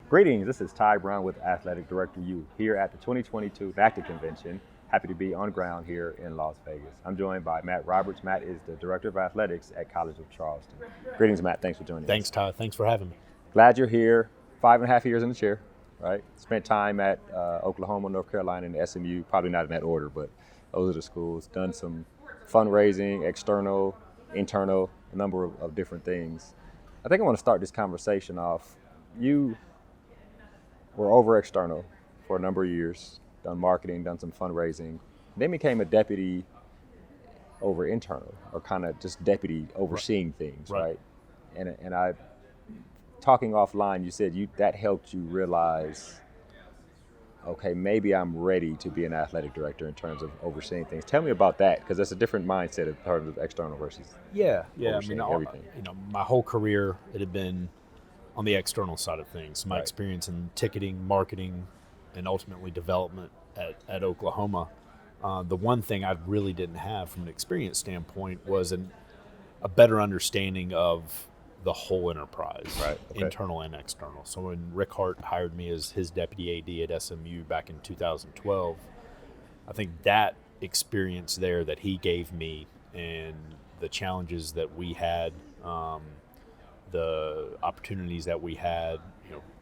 Greetings, this is Ty Brown with AthleticDirectorU here at the 2022 NACDA Convention. Happy to be on ground here in Las Vegas. I'm joined by Matt Roberts. Matt is the Director of Athletics at College of Charleston. Greetings, Matt. Thanks for joining us. Thanks, Ty. Thanks for having me. Glad you're here. 5.5 years in the chair, right? Spent time at Oklahoma, North Carolina, and SMU. Probably not in that order, but those are the schools. Done some fundraising, external, internal, a number of different things. I think I want to start this conversation off. You were over external for a number of years, done marketing, done some fundraising, then became a deputy over internal, or kind of just deputy overseeing things, right? And I, talking offline, you said that helped you realize, okay, maybe I'm ready to be an athletic director in terms of overseeing things. Tell me about that, because that's a different mindset in terms of external versus overseeing everything. My whole career, it had been on the external side of things. My experience in ticketing, marketing, and ultimately development at Oklahoma. The one thing I really didn't have from an experience standpoint was a better understanding of the whole enterprise, internal and external. So when Rick Hart hired me as his deputy AD at SMU back in 2012, I think that experience there that he gave me and the challenges that we had, the opportunities that we had,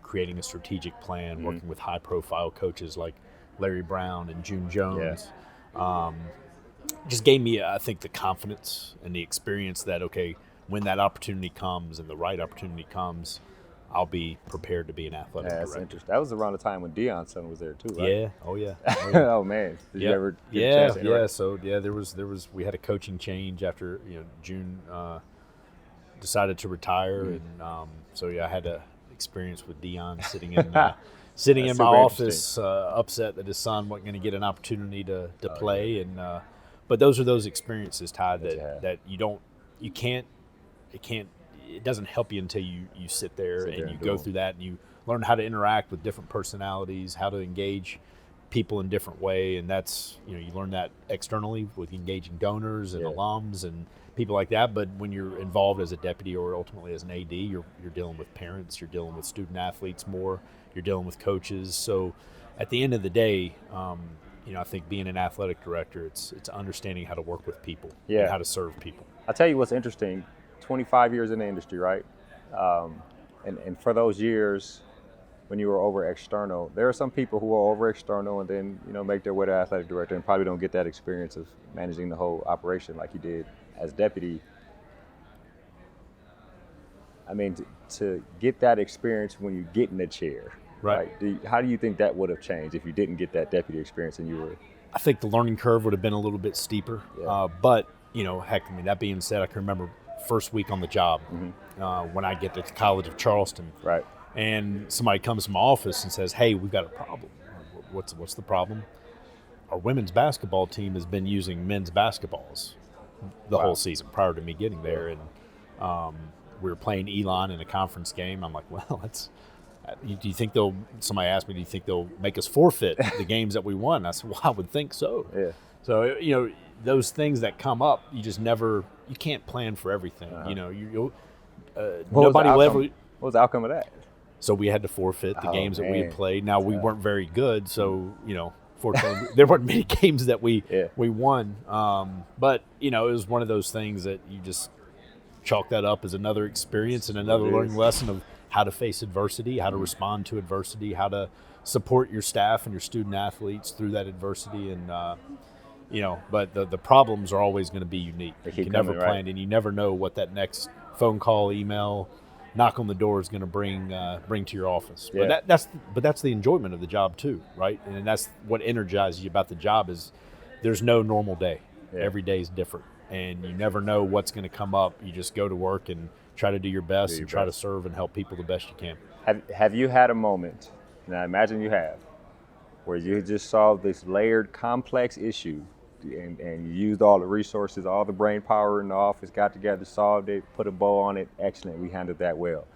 creating a strategic plan, working with high-profile coaches like Larry Brown and June Jones, just gave me, I think, the confidence and the experience that, okay, when that opportunity comes and the right opportunity comes, I'll be prepared to be an athletic director. That's interesting. That was around the time when Deion's son was there too, right? Yeah. Oh, yeah. Oh man. Did you ever get a chance to interact? So there was we had a coaching change after June decided to retire, and I had a experience with Deion sitting in in my office, upset that his son wasn't going to get an opportunity to play, and but those are those experiences, Ty, that it doesn't help you until you sit there and you go through that and you learn how to interact with different personalities, how to engage people in different way, and that's you learn that externally with engaging donors and alums and people like that. But when you're involved as a deputy or ultimately as an AD, you're dealing with parents, you're dealing with student athletes more, you're dealing with coaches. So at the end of the day, I think being an athletic director, it's understanding how to work with people and how to serve people. I'll tell you what's interesting. 25 years in the industry, right? And for those years when you were over external, there are some people who are over external and then, make their way to athletic director and probably don't get that experience of managing the whole operation like you did as deputy. I mean, to get that experience when you get in the chair, right? How do you think that would have changed if you didn't get that deputy experience and you were? I think the learning curve would have been a little bit steeper, but that being said, I can remember first week on the job when I get to the College of Charleston, and somebody comes to my office and says, "Hey, we've got a problem." What's the problem? Our women's basketball team has been using men's basketballs the whole season prior to me getting there, and we were playing Elon in a conference game. I'm like, well, do you think somebody asked me, do you think they'll make us forfeit the games that we won? I said, well, I would think so. Yeah. So, those things that come up, you can't plan for everything. Nobody will ever. What was the outcome of that? So we had to forfeit the games that we had played. Now we weren't very good, so fortunately there weren't many games that we won. But it was one of those things that you just chalk that up as another experience and another learning lesson of how to face adversity, how to respond to adversity, how to support your staff and your student athletes through that adversity, and but the problems are always going to be unique. You can never plan, and you never know what that next phone call, email, knock on the door is going to bring to your office. Yeah. But that's the enjoyment of the job too, right? And that's what energizes you about the job is there's no normal day. Yeah. Every day is different, and you never know what's going to come up. You just go to work and try to do your best and try to serve and help people the best you can. Have you had a moment, and I imagine you have, where you just solved this layered, complex issue, and you used all the resources, all the brain power in the office, got together, solved it, put a bow on it, excellent, we handled that well.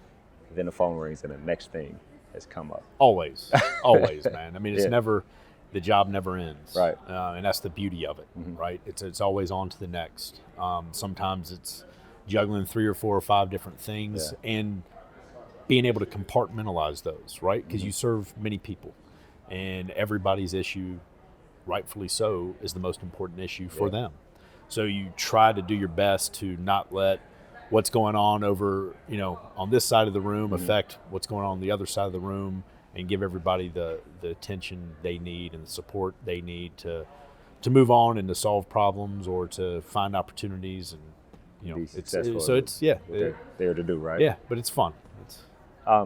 And then the phone rings and the next thing has come up. Always, man. I mean, it's never, the job never ends. Right. And that's the beauty of it, right? It's always on to the next. Sometimes it's juggling 3 or 4 or 5 different things and being able to compartmentalize those, right? Because you serve many people, and everybody's issue, rightfully so, is the most important issue for them. So you try to do your best to not let what's going on over, on this side of the room affect what's going on the other side of the room, and give everybody the attention they need and the support they need to move on and to solve problems or to find opportunities. And be it's successful. So it's what they're there to do, right? Yeah, but it's fun.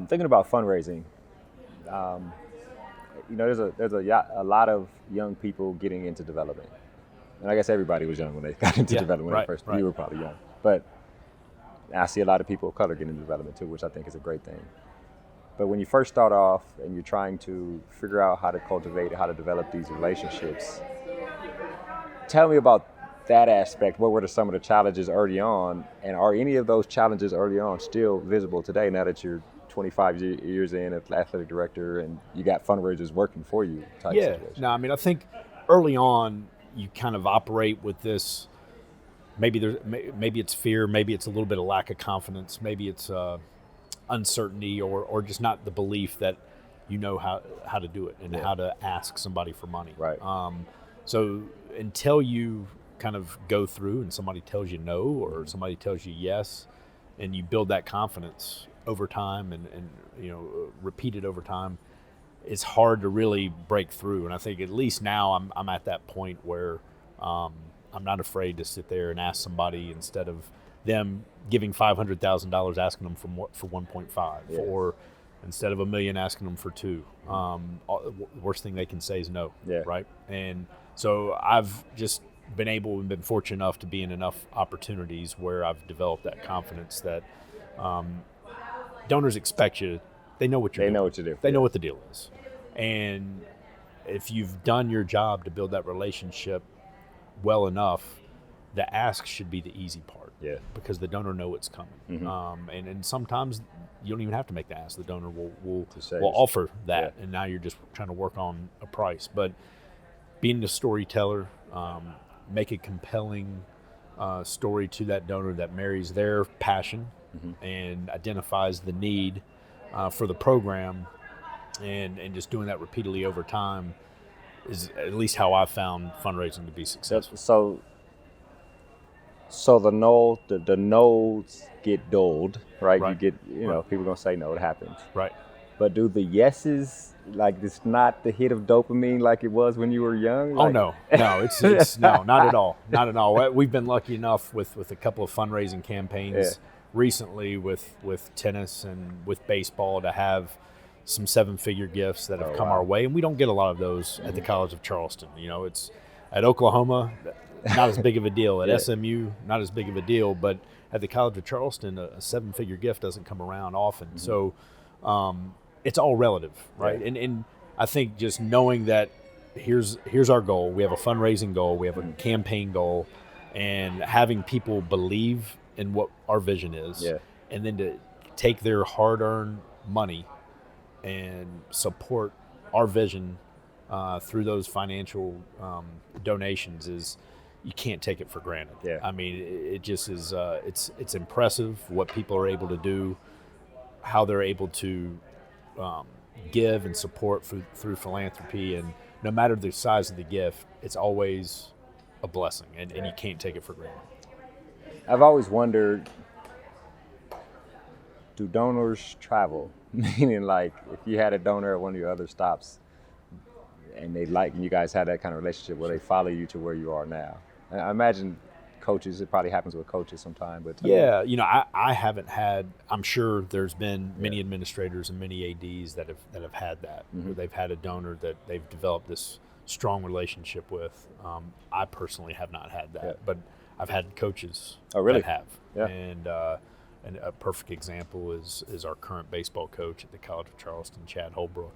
Thinking about fundraising, there's a lot of young people getting into development, and I guess everybody was young when they got into development right, at first. right. You were probably young, but I see a lot of people of color getting into development too, which I think is a great thing. But when you first start off and you're trying to figure out how to cultivate, how to develop these relationships, tell me about that aspect. What were some of the challenges early on, and are any of those challenges early on still visible today now that you're 25 years in as athletic director and you got fundraisers working for you type situation? No, I mean, I think early on you kind of operate with this, maybe it's fear, maybe it's a little bit of lack of confidence, maybe it's uncertainty or just not the belief that how to do it and how to ask somebody for money. Right. So until you kind of go through and somebody tells you no or somebody tells you yes, and you build that confidence over time and repeat it over time, it's hard to really break through. And I think at least now I'm at that point where I'm not afraid to sit there and ask somebody, instead of them giving $500,000, asking them for 1.5, or instead of $1 million, asking them for 2. Worst thing they can say is no, right? And so I've just been fortunate enough to be in enough opportunities where I've developed that confidence that donors expect you. They know what you're doing. They know what to do. They know what the deal is. And if you've done your job to build that relationship well enough, the ask should be the easy part. Because the donor know it's coming. And sometimes you don't even have to make the ask. The donor will offer that, and now you're just trying to work on a price. But being a storyteller, make a compelling story to that donor that marries their passion and identifies the need for the program, and just doing that repeatedly over time is at least how I've found fundraising to be successful. So the no's get dulled, right? You get, people gonna say no, it happens. Right. But do the yeses, like, it's not the hit of dopamine like it was when you were young? Oh, no, it's no, not at all. Not at all. We've been lucky enough with a couple of fundraising campaigns recently with tennis and with baseball to have some 7-figure gifts that have come our way. And we don't get a lot of those at the College of Charleston. It's at Oklahoma, not as big of a deal. At SMU, not as big of a deal. But at the College of Charleston, a 7-figure gift doesn't come around often. So it's all relative, right? And I think just knowing that here's our goal. We have a fundraising goal. We have a campaign goal. And having people believe in what our vision is. And then to take their hard-earned money and support our vision through those financial donations is, you can't take it for granted. I mean, it just is. It's impressive what people are able to do, how they're able to give and support through philanthropy, and no matter the size of the gift, it's always a blessing, and you can't take it for granted. I've always wondered, do donors travel? Meaning, like, if you had a donor at one of your other stops and and you guys had that kind of relationship, will they follow you to where you are now? I imagine coaches, it probably happens with coaches sometime, but I haven't had, I'm sure there's been many administrators and many ADs that have had that, where they've had a donor that they've developed this strong relationship with. I personally have not had that, but I've had coaches that have. And a perfect example is our current baseball coach at the College of Charleston, Chad Holbrook,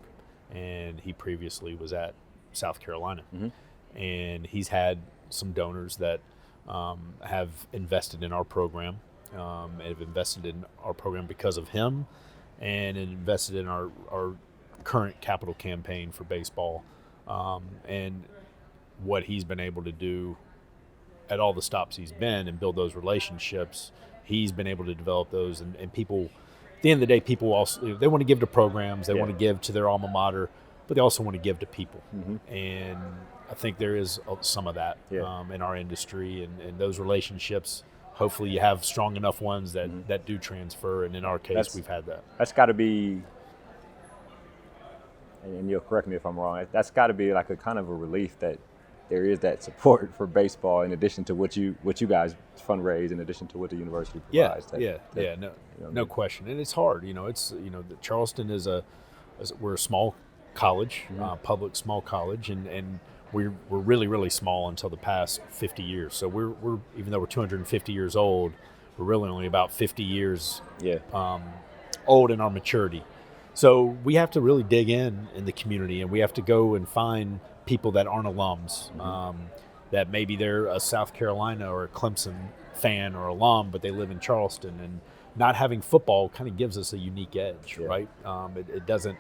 and he previously was at South Carolina. And he's had some donors that have invested in our program, and have invested in our program because of him, and invested in our current capital campaign for baseball, and what he's been able to do at all the stops he's been and build those relationships. He's been able to develop those, and people at the end of the day, people also, they want to give to programs, they want to give to their alma mater, but they also want to give to people. And I think there is some of that in our industry, and those relationships, hopefully you have strong enough ones that do transfer, and in our case, we've had that. That's got to be, and you'll correct me if I'm wrong, that's got to be like a kind of a relief that there is that support for baseball in addition to what you guys fundraise, in addition to what the university provides. No question. And it's hard, Charleston we're a small college, public small college, and we're really, really small until the past 50 years. So we're even though we're 250 years old, we're really only about 50 years old in our maturity. So we have to really dig in the community, and we have to go and find people that aren't alums, that maybe they're a South Carolina or a Clemson fan or alum, but they live in Charleston. And not having football kind of gives us a unique edge, right? It doesn't.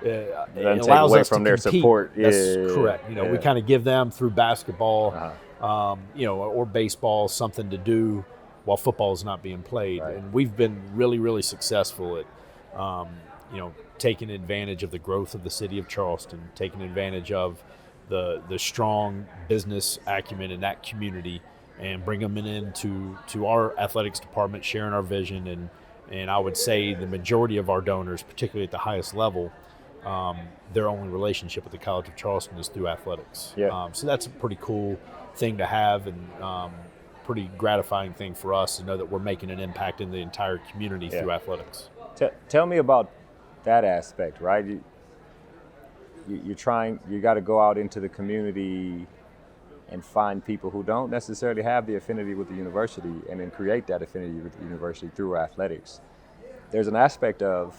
It allows us from to compete. Their support. That's correct. We kind of give them through basketball, or baseball, something to do while football is not being played. Right. And we've been really, really successful at, taking advantage of the growth of the city of Charleston, taking advantage of the strong business acumen in that community, and bring them into our athletics department, sharing our vision. And I would say the majority of our donors, particularly at the highest level, their only relationship with the College of Charleston is through athletics. So that's a pretty cool thing to have, and pretty gratifying thing for us to know that we're making an impact in the entire community through athletics. Tell me about that aspect, right? You got to go out into the community and find people who don't necessarily have the affinity with the university, and then create that affinity with the university through athletics. There's an aspect of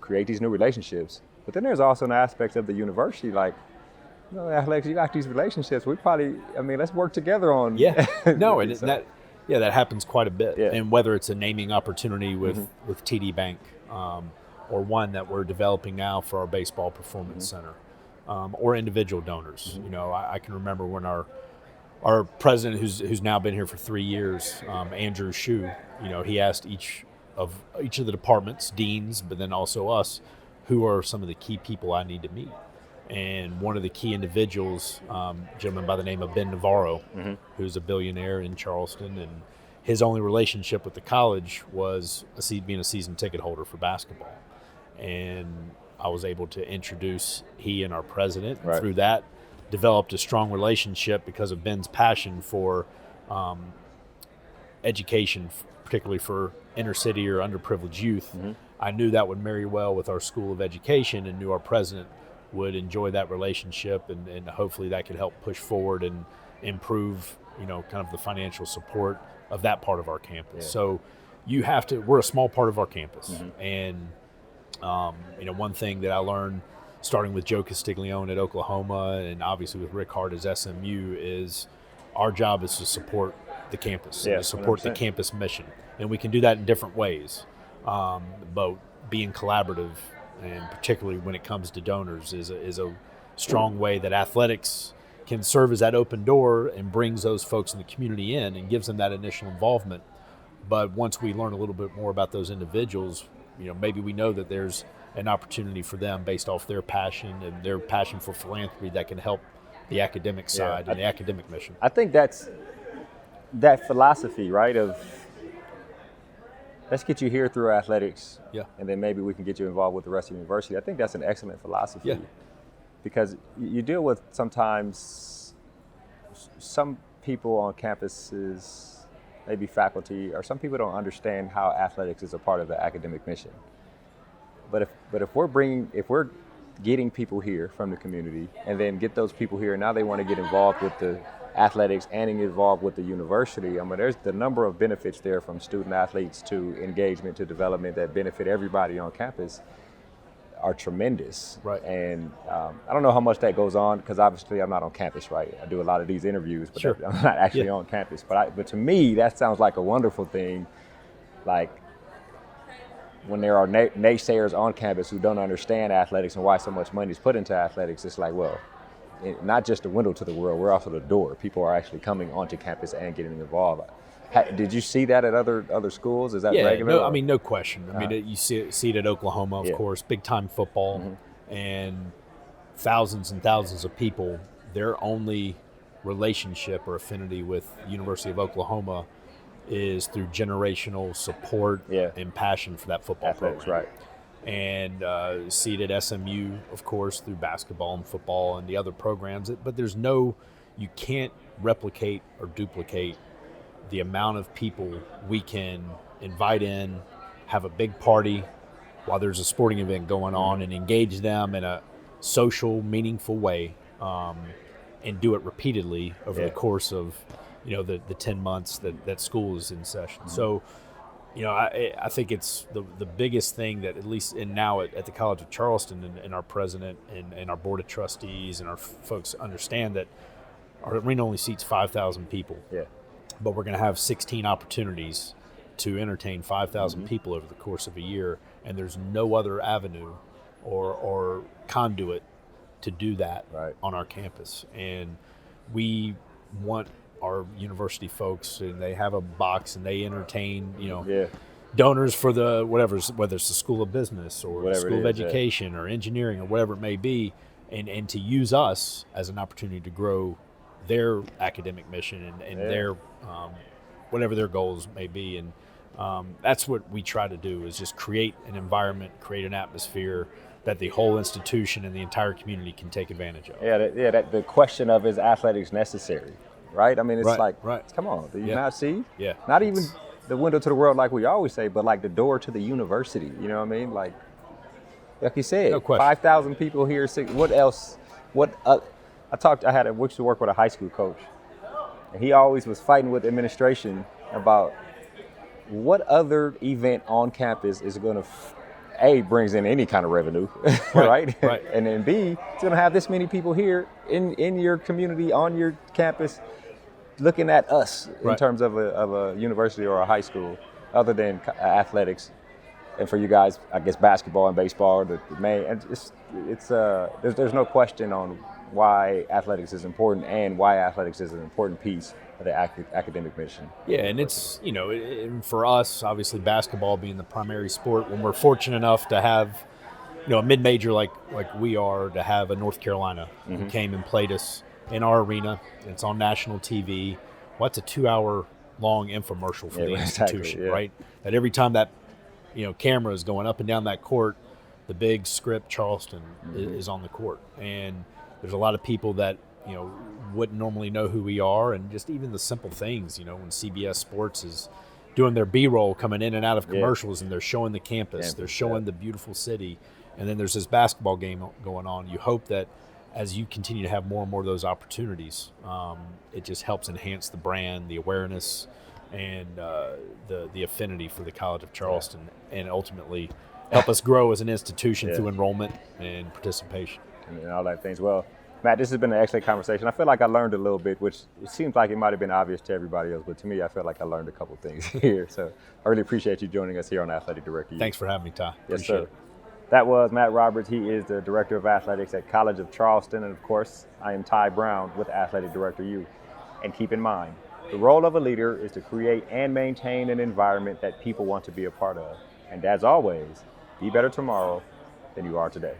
create these new relationships, but then there's also an aspect of the university, like, athletics, you got these relationships. Let's work together on. That happens quite a bit. And whether it's a naming opportunity with TD Bank, or one that we're developing now for our baseball performance center, or individual donors. I can remember when our president, who's now been here for 3 years, Andrew Shue, he asked each of the departments, deans, but then also us, who are some of the key people I need to meet. And one of the key individuals, a gentleman by the name of Ben Navarro, who's a billionaire in Charleston, and his only relationship with the college was being a season ticket holder for basketball. And I was able to introduce he and our president, and through that developed a strong relationship because of Ben's passion for education, particularly for inner city or underprivileged youth. I knew that would marry well with our School of Education, and knew our president would enjoy that relationship, and hopefully that could help push forward and improve, kind of the financial support of that part of our campus. So we're a small part of our campus. And, one thing that I learned starting with Joe Castiglione at Oklahoma, and obviously with Rick Hart as SMU, is our job is to support the campus, and to support 100%. The campus mission. And we can do that in different ways, but being collaborative, and particularly when it comes to donors, is a strong way that athletics can serve as that open door and brings those folks in the community in and gives them that initial involvement. But once we learn a little bit more about those individuals, maybe we know that there's an opportunity for them based off their passion and their passion for philanthropy that can help the academic side and the academic mission. I think that's that philosophy, right, of let's get you here through athletics, and then maybe we can get you involved with the rest of the university. I think that's an excellent philosophy, because you deal with sometimes some people on campuses, maybe faculty, or some people don't understand how athletics is a part of the academic mission. But if we're getting people here from the community, and then get those people here, and now they want to get involved with the athletics and get involved with the university. There's the number of benefits there, from student athletes to engagement to development, that benefit everybody on campus, are tremendous. Right. And I don't know how much that goes on, because obviously I'm not on campus, right? I do a lot of these interviews, but I'm not actually on campus. But to me, that sounds like a wonderful thing. Like, when there are naysayers on campus who don't understand athletics and why so much money is put into athletics, it's like, well, not just the window to the world, we're also the door. People are actually coming onto campus and getting involved. Did you see that at other schools? Is that regular? No, I mean, no question. I mean, you see it at Oklahoma, of course, big time football, and thousands and thousands of people. Their only relationship or affinity with University of Oklahoma is through generational support and passion for that football program. Right. And see it at SMU, of course, through basketball and football and the other programs. But you can't replicate or duplicate the amount of people we can invite in, have a big party while there's a sporting event going on, and engage them in a social, meaningful way, and do it repeatedly over the course of the 10 months that school is in session. So I think it's the biggest thing that, at least now at the College of Charleston, and our president and our board of trustees and our folks understand that our arena only seats 5,000 people. Yeah. But we're going to have 16 opportunities to entertain 5,000 people over the course of a year, and there's no other avenue or conduit to do that on our campus. And we want our university folks, and they have a box, and they entertain, donors for whether it's the School of Business or the School of Education or engineering or whatever it may be, and to use us as an opportunity to grow their academic mission and their whatever their goals may be. And that's what we try to do, is just create an environment, create an atmosphere that the whole institution and the entire community can take advantage of. That the question of, is athletics necessary, right? I mean, it's come on, do you not see? Yeah. Not even the window to the world, like we always say, but like the door to the university, you know what I mean? Like you said, no question. 5,000 people here, what else, I used to work with a high school coach, and he always was fighting with administration about what other event on campus is going to, A, brings in any kind of revenue, right? And then B, it's going to have this many people here in your community, on your campus, looking at us in terms of a university or a high school, other than athletics. And for you guys, I guess basketball and baseball are the main. And there's no question on why athletics is important, and why athletics is an important piece of the academic mission. Yeah, and it's, and for us, obviously basketball being the primary sport, when we're fortunate enough to have, a mid-major like we are, to have a North Carolina who came and played us in our arena. It's on national TV. What's a 2-hour long infomercial for the institution, right? That every time that, camera is going up and down that court, the big script Charleston is on the court. And there's a lot of people that, wouldn't normally know who we are, and just even the simple things, when CBS Sports is doing their B-roll coming in and out of commercials, and they're showing the campus, they're showing the beautiful city, and then there's this basketball game going on. You hope that as you continue to have more and more of those opportunities, it just helps enhance the brand, the awareness, and the affinity for the College of Charleston, and ultimately help us grow as an institution through enrollment and participation. And all that things. Well, Matt, this has been an excellent conversation. I feel like I learned a little bit, which it seems like it might have been obvious to everybody else, but to me, I feel like I learned a couple things here. So I really appreciate you joining us here on Athletic Director. Thanks for having me, Ty. Yes, sir. That was Matt Roberts. He is the Director of Athletics at College of Charleston. And of course, I am Ty Brown with AthleticDirectorU. And keep in mind, the role of a leader is to create and maintain an environment that people want to be a part of. And as always, be better tomorrow than you are today.